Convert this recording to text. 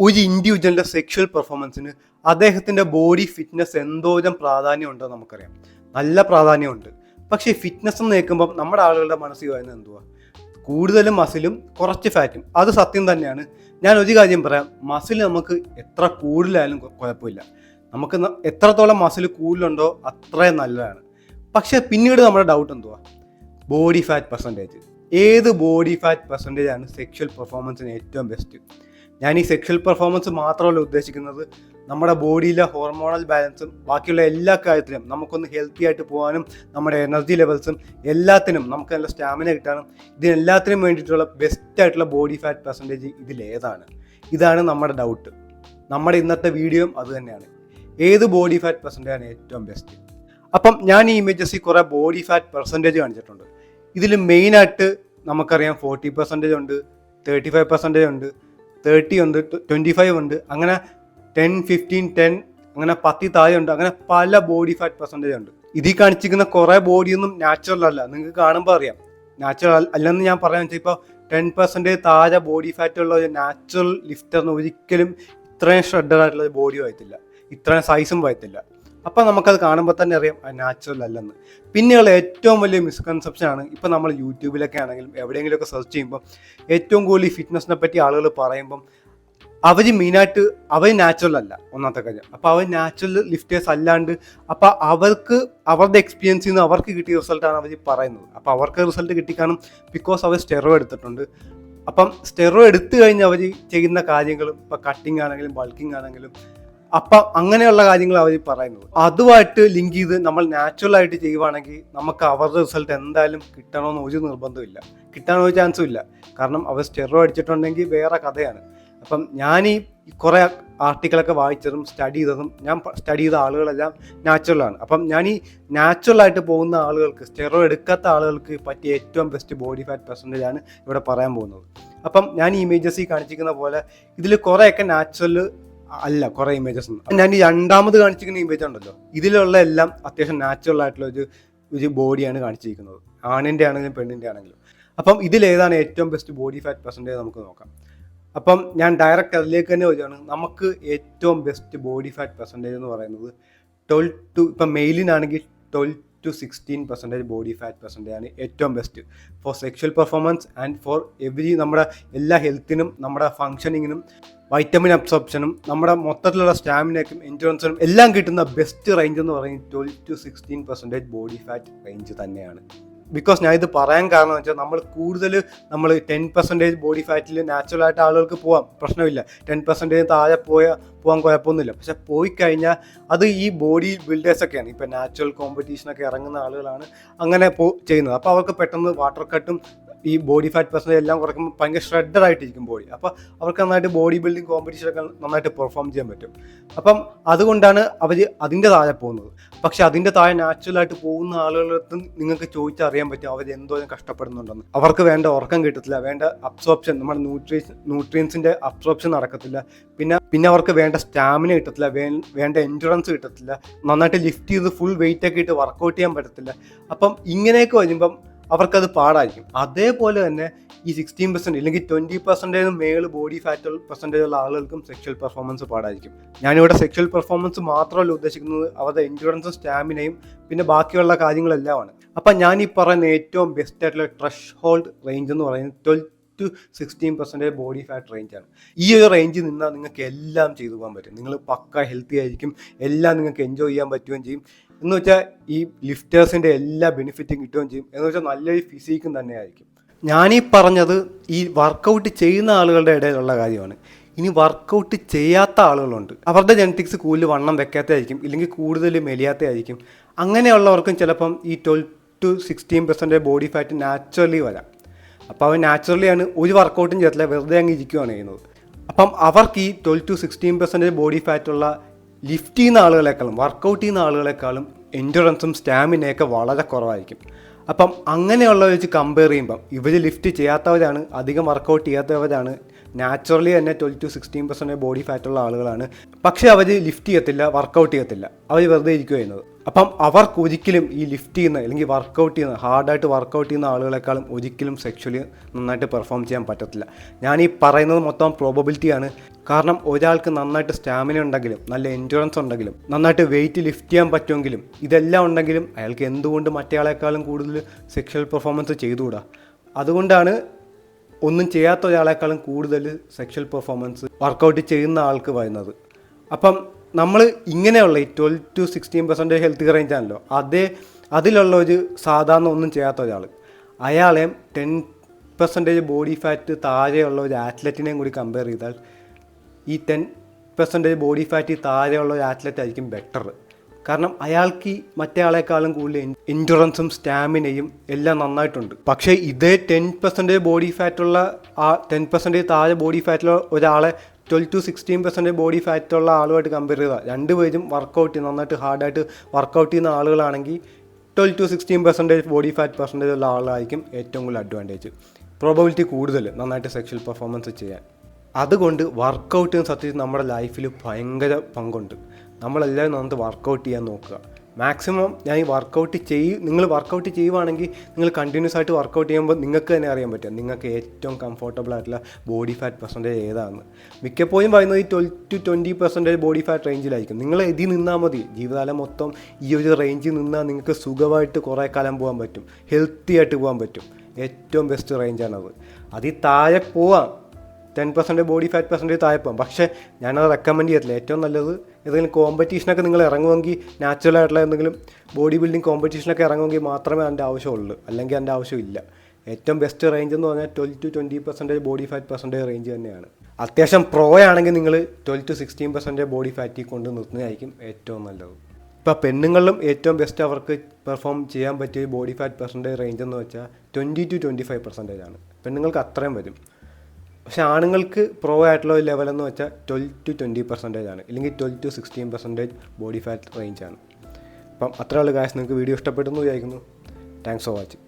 ഒരു ഇൻഡിവിജ്വലിൻ്റെ സെക്ഷൽ പെർഫോമൻസിന് അദ്ദേഹത്തിൻ്റെ body fitness എന്തോരം പ്രാധാന്യമുണ്ടോ നമുക്കറിയാം. നല്ല പ്രാധാന്യമുണ്ട്. പക്ഷേ ഫിറ്റ്നസ് എന്ന് കേൾക്കുമ്പം നമ്മുടെ ആളുകളുടെ മനസ്സിൽ വരുന്നത് എന്തുവാ? കൂടുതലും മസിലും കുറച്ച് ഫാറ്റും. അത് സത്യം തന്നെയാണ്. ഞാൻ ഒരു കാര്യം പറയാം, മസിൽ നമുക്ക് എത്ര കൂടുതലായാലും കുഴപ്പമില്ല. നമുക്ക് എത്രത്തോളം മസിൽ കൂടുതലുണ്ടോ അത്രയും നല്ലതാണ്. പക്ഷേ പിന്നീട് നമ്മുടെ ഡൗട്ട് എന്തുവാ? Body fat percentage. ഏത് ബോഡി ഫാറ്റ് പെർസെൻറ്റേജ് ആണ് സെക്ഷൽ പെർഫോമൻസിന് ഏറ്റവും ബെസ്റ്റ്? ഞാൻ ഈ സെക്ഷൽ പെർഫോമൻസ് മാത്രമല്ല ഉദ്ദേശിക്കുന്നത്, നമ്മുടെ ബോഡിയിലെ ഹോർമോണൽ ബാലൻസും ബാക്കിയുള്ള എല്ലാ കാര്യത്തിലും നമുക്കൊന്ന് ഹെൽത്തി ആയിട്ട് പോകാനും നമ്മുടെ എനർജി ലെവൽസും എല്ലാത്തിനും നമുക്ക് നല്ല സ്റ്റാമിന കിട്ടാനും ഇതിനെല്ലാത്തിനും വേണ്ടിയിട്ടുള്ള ബെസ്റ്റ് ആയിട്ടുള്ള ബോഡി ഫാറ്റ് പെർസെൻറ്റേജ് ഇതിലേതാണ്? ഇതാണ് നമ്മുടെ ഡൗട്ട്. നമ്മുടെ ഇന്നത്തെ വീഡിയോയും അത് തന്നെയാണ്. ഏത് ബോഡി ഫാറ്റ് പെർസെൻറ്റേജ് ആണ് ഏറ്റവും ബെസ്റ്റ്? അപ്പം ഞാൻ ഈ ഇമേജസിൽ കുറേ ബോഡി ഫാറ്റ് പെർസെൻറ്റേജ് കാണിച്ചിട്ടുണ്ട്. ഇതിൽ മെയിനായിട്ട് നമുക്കറിയാം 40% ഉണ്ട്, 35% ഉണ്ട്, 30 ഉണ്ട്, 25 ഉണ്ട്, അങ്ങനെ 10, 15, 10, അങ്ങനെ 10 താഴെ ഉണ്ട്. അങ്ങനെ പല ബോഡി ഫാറ്റ് പെർസെൻറ്റേജ് ഉണ്ട്. ഇതിൽ കാണിച്ചിരിക്കുന്ന കുറേ ബോഡിയൊന്നും നാച്ചുറൽ അല്ല. നിങ്ങൾക്ക് കാണുമ്പോൾ അറിയാം നാച്ചുറൽ അല്ലെന്ന് ഞാൻ പറയാൻ വെച്ചാൽ, ഇപ്പോൾ 10% താഴെ ബോഡി ഫാറ്റ് ഉള്ള ഒരു നാച്ചുറൽ ലിഫ്റ്ററിന് ഒരിക്കലും ഇത്രയും ഷ്രെഡഡ് ആയിട്ടുള്ള ഒരു ബോഡി വരത്തില്ല, ഇത്രയും സൈസും വരത്തില്ല. അപ്പം നമുക്കത് കാണുമ്പോൾ തന്നെ അറിയാം അത് നാച്ചുറൽ അല്ലെന്ന്. പിന്നെയുള്ള ഏറ്റവും വലിയ മിസ്കൺസെപ്ഷനാണ്, ഇപ്പോൾ നമ്മൾ യൂട്യൂബിലൊക്കെ ആണെങ്കിലും എവിടെയെങ്കിലുമൊക്കെ സെർച്ച് ചെയ്യുമ്പോൾ ഏറ്റവും കൂടുതൽ ഈ ഫിറ്റ്നസിനെ പറ്റി ആളുകൾ പറയുമ്പം അവർ മെയിനായിട്ട് അവർ നാച്ചുറൽ അല്ല, ഒന്നാമത്തെ കാര്യം. അപ്പോൾ അവർ നാച്ചുറൽ ലിഫ്റ്റേഴ്സ് അല്ലാണ്ട്, അപ്പോൾ അവർക്ക് അവരുടെ എക്സ്പീരിയൻസിൽ നിന്ന് അവർക്ക് കിട്ടിയ റിസൾട്ടാണ് അവർ പറയുന്നത്. അപ്പോൾ അവർക്ക് റിസൾട്ട് കിട്ടിക്കാണും ബിക്കോസ് അവർ സ്റ്റെറോയിഡ് എടുത്തിട്ടുണ്ട്. അപ്പം സ്റ്റെറോയിഡ് എടുത്തു കഴിഞ്ഞ് അവർ ചെയ്യുന്ന കാര്യങ്ങളും, ഇപ്പോൾ കട്ടിങ് ആണെങ്കിലും ബൾക്കിംഗ് ആണെങ്കിലും, അപ്പം അങ്ങനെയുള്ള കാര്യങ്ങൾ അവർ പറയുന്നത് അതുമായിട്ട് ലിങ്ക് ചെയ്ത് നമ്മൾ നാച്ചുറൽ ആയിട്ട് ചെയ്യുവാണെങ്കിൽ നമുക്ക് അവരുടെ റിസൾട്ട് എന്തായാലും കിട്ടണമെന്ന് ഒരു നിർബന്ധമില്ല, കിട്ടാനൊരു ചാൻസും ഇല്ല. കാരണം അവർ സ്റ്റെറോയിഡ് അടിച്ചിട്ടുണ്ടെങ്കിൽ വേറെ കഥയാണ്. അപ്പം ഞാൻ ഈ കുറേ ആർട്ടിക്കിളൊക്കെ വായിച്ചതും സ്റ്റഡി ചെയ്തതും, ഞാൻ സ്റ്റഡി ചെയ്ത ആളുകളെല്ലാം നാച്ചുറലാണ്. അപ്പം ഞാൻ ഈ നാച്ചുറലായിട്ട് പോകുന്ന ആളുകൾക്ക്, സ്റ്റെറോയിഡ് എടുക്കാത്ത ആളുകൾക്ക് പറ്റിയ ഏറ്റവും ബെസ്റ്റ് ബോഡി ഫാറ്റ് പെർസെൻറ്റേജ് ആണ് ഇവിടെ പറയാൻ പോകുന്നത്. അപ്പം ഞാൻ ഈ ഇമേജസിൽ കാണിച്ചിരിക്കുന്ന പോലെ ഇതിൽ കുറേയൊക്കെ നാച്ചുറൽ അല്ല, കുറേ ഇമേജസ് ഉണ്ട്. ഞാൻ ഈ രണ്ടാമത് കാണിച്ചിരിക്കുന്ന ഇമേജ് ഉണ്ടല്ലോ, ഇതിലുള്ള എല്ലാം അത്യാവശ്യം നാച്ചുറൽ ആയിട്ടുള്ള ഒരു ബോഡിയാണ് കാണിച്ചിരിക്കുന്നത്, ആണിൻ്റെ ആണെങ്കിലും പെണ്ണിൻ്റെ ആണെങ്കിലും. അപ്പം ഇതിലേതാണ് ഏറ്റവും ബെസ്റ്റ് ബോഡി ഫാറ്റ് പെർസെൻറ്റേജ് നമുക്ക് നോക്കാം. അപ്പം ഞാൻ ഡയറക്റ്റ് അതിലേക്ക് തന്നെ വരികയാണ്. നമുക്ക് ഏറ്റവും ബെസ്റ്റ് ബോഡി ഫാറ്റ് പെർസെൻറ്റേജ് എന്ന് പറയുന്നത് 12 to, ഇപ്പം മെയിലിനാണെങ്കിൽ 12 to 16% ബോഡി ഫാറ്റ് പെർസെൻറ്റേജ് ആണ് ഏറ്റവും best for sexual performance and for every, നമ്മുടെ എല്ലാ ഹെൽത്തിനും നമ്മുടെ ഫങ്ഷനിങ്ങിനും വൈറ്റമിൻ അബ്സോർപ്ഷനും നമ്മുടെ മൊത്തത്തിലുള്ള സ്റ്റാമിനയ്ക്കും എൻഡ്യൂറൻസിനും എല്ലാം കിട്ടുന്ന ബെസ്റ്റ് റേഞ്ച് എന്ന് പറയുന്നത് 12 to 16% ബോഡി ഫാറ്റ് റേഞ്ച് തന്നെയാണ്. ബിക്കോസ് ഞാൻ ഇത് പറയാൻ കാരണം എന്ന് വെച്ചാൽ, നമ്മൾ 10% ബോഡി ഫാറ്റിൽ നാച്ചുറലായിട്ട് ആളുകൾക്ക് പോകാം, പ്രശ്നമില്ല. 10% താഴെ പോകാൻ കുഴപ്പമൊന്നുമില്ല. പക്ഷെ പോയി കഴിഞ്ഞാൽ അത് ഈ ബോഡി ബിൽഡേഴ്സൊക്കെയാണ്, ഇപ്പോൾ നാച്ചുറൽ കോമ്പറ്റീഷനൊക്കെ ഇറങ്ങുന്ന ആളുകളാണ് അങ്ങനെ ചെയ്യുന്നത്. അപ്പോൾ അവർക്ക് പെട്ടെന്ന് വാട്ടർ കട്ടും ഈ ബോഡി ഫാറ്റ് പെർസെൻറ്റേജ് എല്ലാം കുറയ്ക്കുമ്പോൾ ഭയങ്കര ഷ്രെഡഡ് ആയിട്ടിരിക്കും ബോഡി. അപ്പോൾ അവർക്ക് നന്നായിട്ട് ബോഡി ബിൽഡിംഗ് കോമ്പറ്റീഷനൊക്കെ നന്നായിട്ട് പെർഫോം ചെയ്യാൻ പറ്റും. അപ്പം അതുകൊണ്ടാണ് അവർ അതിൻ്റെ താഴെ പോകുന്നത്. പക്ഷെ അതിൻ്റെ താഴെ നാച്ചുറലായിട്ട് പോകുന്ന ആളുകളടുത്ത് നിങ്ങൾക്ക് ചോദിച്ചറിയാൻ പറ്റും അവർ എന്തോരം കഷ്ടപ്പെടുന്നുണ്ടെന്ന്. അവർക്ക് വേണ്ട ഉറക്കം കിട്ടത്തില്ല, വേണ്ട അബ്സോർപ്ഷൻ, നമ്മുടെ ന്യൂട്രിയൻസിൻ്റെ അബ്സോർപ്ഷൻ നടക്കത്തില്ല, പിന്നെ അവർക്ക് വേണ്ട സ്റ്റാമിന കിട്ടത്തില്ല, വേണ്ട എൻഡ്യൂറൻസ് കിട്ടത്തില്ല, നന്നായിട്ട് ലിഫ്റ്റ് ചെയ്ത് ഫുൾ വെയിറ്റ് ഒക്കെ ഇട്ട് വർക്കൗട്ട് ചെയ്യാൻ പറ്റത്തില്ല. അപ്പം ഇങ്ങനെയൊക്കെ വരുമ്പം അവർക്കത് പാടായിരിക്കും. അതേപോലെ തന്നെ ഈ 16% ഇല്ലെങ്കിൽ 20% മേളിൽ ബോഡി ഫാറ്റ് പെർസെൻറ്റേജ് ഉള്ള ആളുകൾക്കും സെക്ഷൽ പെർഫോമൻസ് പാടായിരിക്കും. ഞാനിവിടെ സെക്ഷൽ പെർഫോമൻസ് മാത്രമല്ല ഉദ്ദേശിക്കുന്നത്, അവരുടെ എൻഡ്യൂറൻസും സ്റ്റാമിനയും പിന്നെ ബാക്കിയുള്ള കാര്യങ്ങളെല്ലാമാണ്. അപ്പം ഞാൻ ഈ പറയുന്ന ഏറ്റവും ബെസ്റ്റ് ആയിട്ടുള്ള ത്രഷ് ഹോൾഡ് റേഞ്ച് എന്ന് പറയുന്നത് 12 to 16% ബോഡി ഫാറ്റ് റേഞ്ചാണ്. ഈ ഒരു റേഞ്ചിൽ നിന്നാൽ നിങ്ങൾക്ക് എല്ലാം ചെയ്തു പോകാൻ പറ്റും. നിങ്ങൾ പക്ക ഹെൽത്തി ആയിരിക്കും, എല്ലാം നിങ്ങൾക്ക് എൻജോയ് ചെയ്യാൻ പറ്റുകയും ചെയ്യും. എന്ന് വെച്ചാൽ ഈ ലിഫ്റ്റേഴ്സിൻ്റെ എല്ലാ ബെനിഫിറ്റും കിട്ടുകയും ചെയ്യും. എന്ന് വെച്ചാൽ നല്ലൊരു ഫിസിക്കും തന്നെ ആയിരിക്കും. ഞാനീ പറഞ്ഞത് ഈ വർക്കൗട്ട് ചെയ്യുന്ന ആളുകളുടെ ഇടയിലുള്ള കാര്യമാണ്. ഇനി വർക്കൗട്ട് ചെയ്യാത്ത ആളുകളുണ്ട്, അവരുടെ ജെനറ്റിക്സ് കൂടുതൽ വണ്ണം വെക്കാത്തതായിരിക്കും, ഇല്ലെങ്കിൽ കൂടുതൽ മെലിയാത്തതായിരിക്കും. അങ്ങനെയുള്ളവർക്കും ചിലപ്പം ഈ 12 to 16% ബോഡി ഫാറ്റ് നാച്ചുറലി വരാം. അപ്പോൾ അവർ നാച്ചുറലിയാണ് ഒരു വർക്കൗട്ടും ചെയ്യത്തില്ല, വെറുതെ അങ്ങ് ഇരിക്കുകയാണ് ചെയ്യുന്നത്. അപ്പം അവർക്ക് ഈ 12 to 16% ബോഡി ഫാറ്റുള്ള ലിഫ്റ്റ് ചെയ്യുന്ന ആളുകളെക്കാളും വർക്കൗട്ട് ചെയ്യുന്ന ആളുകളെക്കാളും എൻഡ്യൂറൻസും സ്റ്റാമിനയൊക്കെ വളരെ കുറവായിരിക്കും. അപ്പം അങ്ങനെയുള്ളവർ വെച്ച് കമ്പയർ ചെയ്യുമ്പം ഇവർ ലിഫ്റ്റ് ചെയ്യാത്തവരാണ്, അധികം വർക്കൗട്ട് ചെയ്യാത്തവരാണ്, നാച്ചുറലി തന്നെ 12 to 16% ബോഡി ഫാറ്റുള്ള ആളുകളാണ്. പക്ഷേ അവർ ലിഫ്റ്റ് ചെയ്യത്തില്ല, വർക്കൗട്ട് ചെയ്യത്തില്ല, അവർ വെറുതെ ഇരിക്കുക ചെയ്യുന്നത്. അപ്പം അവർക്ക് ഒരിക്കലും ഈ ലിഫ്റ്റ് ചെയ്യുന്ന അല്ലെങ്കിൽ വർക്കൗട്ട് ചെയ്യുന്ന ഹാർഡായിട്ട് വർക്കൗട്ട് ചെയ്യുന്ന ആളുകളെക്കാളും ഒരിക്കലും സെക്ഷലി നന്നായിട്ട് പെർഫോം ചെയ്യാൻ പറ്റത്തില്ല. ഞാൻ ഈ പറയുന്നത് മൊത്തം പ്രോബബിലിറ്റിയാണ്. കാരണം ഒരാൾക്ക് നന്നായിട്ട് സ്റ്റാമിന ഉണ്ടെങ്കിലും നല്ല എൻഡ്യൂറൻസ് ഉണ്ടെങ്കിലും നന്നായിട്ട് വെയിറ്റ് ലിഫ്റ്റ് ചെയ്യാൻ പറ്റുമെങ്കിലും ഇതെല്ലാം ഉണ്ടെങ്കിലും അയാൾക്ക് എന്തുകൊണ്ട് മറ്റേയാളെക്കാളും കൂടുതൽ സെക്ഷൽ പെർഫോമൻസ് ചെയ്തുകൂടാ? അതുകൊണ്ടാണ് ഒന്നും ചെയ്യാത്ത ഒരാളെക്കാളും കൂടുതൽ സെക്ഷൽ പെർഫോമൻസ് വർക്കൗട്ട് ചെയ്യുന്ന ആൾക്ക് വരുന്നത്. അപ്പം നമ്മൾ ഇങ്ങനെയുള്ള ഈ 12-16% ഹെൽത്ത് റേഞ്ച് ആണല്ലോ, അതിലുള്ള ഒരു സാധാരണ ഒന്നും ചെയ്യാത്ത ഒരാൾ, അയാളെയും 10% ബോഡി ഫാറ്റ് താഴെയുള്ള ഒരു ആത്ലറ്റിനെയും കൂടി കമ്പയർ ചെയ്താൽ ഈ 10% ബോഡി ഫാറ്റ് താഴെയുള്ള ഒരു ആത്ലറ്റ് ആയിരിക്കും ബെറ്റർ. കാരണം അയാൾക്ക് മറ്റേ ആളെക്കാളും കൂടുതൽ എൻഡുറൻസും സ്റ്റാമിനയും എല്ലാം നന്നായിട്ടുണ്ട്. പക്ഷേ ഇതേ 10% ബോഡി ഫാറ്റുള്ള 10% താഴെ ബോഡി ഫാറ്റുള്ള ഒരാളെ 12-16% ബോഡി ഫാറ്റുള്ള ആളുമായിട്ട് കമ്പയർ ചെയ്താൽ രണ്ടുപേരും വർക്കൗട്ട് നന്നായിട്ട് ഹാർഡായിട്ട് വർക്കൗട്ട് ചെയ്യുന്ന ആളുകളാണെങ്കിൽ 12-16% ബോഡി ഫാറ്റ് പെർസെൻറ്റേജ് ഉള്ള ആളായിരിക്കും ഏറ്റവും കൂടുതൽ അഡ്വാൻറ്റേജ്, പ്രോബബിലിറ്റി കൂടുതൽ നന്നായിട്ട് സെക്ഷൽ പെർഫോമൻസ് ചെയ്യാൻ. അതുകൊണ്ട് വർക്കൗട്ട് സത്യത്തിൽ നമ്മുടെ ലൈഫിൽ ഭയങ്കര പങ്കുണ്ട്. നമ്മളെല്ലാവരും നന്നായിട്ട് വർക്കൗട്ട് ചെയ്യാൻ നോക്കുക. മാക്സിമം നിങ്ങൾ വർക്കൗട്ട് ചെയ്യുവാണെങ്കിൽ നിങ്ങൾ കണ്ടിന്യൂസ് ആയിട്ട് വർക്കൗട്ട് ചെയ്യുമ്പോൾ നിങ്ങൾക്ക് തന്നെ അറിയാൻ പറ്റും നിങ്ങൾക്ക് ഏറ്റവും കംഫർട്ടബിൾ ആയിട്ടുള്ള ബോഡി ഫാറ്റ് പെർസെൻറ്റേജ് ഏതാണെന്ന്. മിക്കപ്പോഴും പറയുന്നത് ഈ 12-20% ബോഡി ഫാറ്റ് റേഞ്ചിലായിരിക്കും. നിങ്ങൾ ഇതിൽ നിന്നാൽ മതി, ജീവിതകാലം മൊത്തം ഈ ഒരു റേഞ്ചിൽ നിന്നാൽ നിങ്ങൾക്ക് സുഖമായിട്ട് കുറേ കാലം പോകാൻ പറ്റും, ഹെൽത്തി ആയിട്ട് പോകാൻ പറ്റും. ഏറ്റവും ബെസ്റ്റ് റേഞ്ചാണത്. അതിൽ താഴെ പോവാം, 10% ബോഡി ഫാറ്റ് പെർസെൻറ്റേജ് താഴെ പോകാം. പക്ഷേ ഞാനത് റെക്കമെൻഡ് ചെയ്യത്തില്ല. ഏറ്റവും നല്ലത് ഏതെങ്കിലും കോമ്പറ്റീഷനൊക്കെ നിങ്ങൾ ഇറങ്ങുമെങ്കിൽ, നാച്ചുറൽ ആയിട്ടുള്ള എന്തെങ്കിലും ബോഡി ബിൽഡിംഗ് കോമ്പറ്റീഷനൊക്കെ ഇറങ്ങുമെങ്കിൽ മാത്രമേ അതിൻ്റെ ആവശ്യമുള്ളൂ, അല്ലെങ്കിൽ അതിൻ്റെ ആവശ്യമില്ല. ഏറ്റവും ബെസ്റ്റ് റേഞ്ച് എന്ന് പറഞ്ഞാൽ 12-20% ബോഡി ഫാറ്റ് പെർസെൻറ്റേജ് റേഞ്ച് തന്നെയാണ്. അത്യാവശ്യം പ്രോ ആണെങ്കിൽ നിങ്ങൾ 12-16% ബോഡി ഫാറ്റിൽ കൊണ്ട് നിർത്തുന്നതായിരിക്കും ഏറ്റവും നല്ലത്. ഇപ്പോൾ പെണ്ണുങ്ങളിലും ഏറ്റവും ബെസ്റ്റ് അവർക്ക് പെർഫോം ചെയ്യാൻ പറ്റിയ ബോഡി ഫാറ്റ് പെർസെൻറ്റേജ് റേഞ്ച് എന്ന് വെച്ചാൽ 20-25% ആണ്. പെണ്ണുങ്ങൾക്ക് അത്രയും വരും. പക്ഷേ ആണുങ്ങൾക്ക് പ്രോ ആയിട്ടുള്ള ഒരു ലെവലെന്ന് വെച്ചാൽ 12-20% ആണ്, അല്ലെങ്കിൽ 12-16% ബോഡി ഫാറ്റ് റേഞ്ചാണ്. അപ്പം അത്രയുള്ള കാര്യം. നിങ്ങൾക്ക് വീഡിയോ ഇഷ്ടപ്പെട്ടെന്ന് വിചാരിക്കുന്നു. Thanks for watching.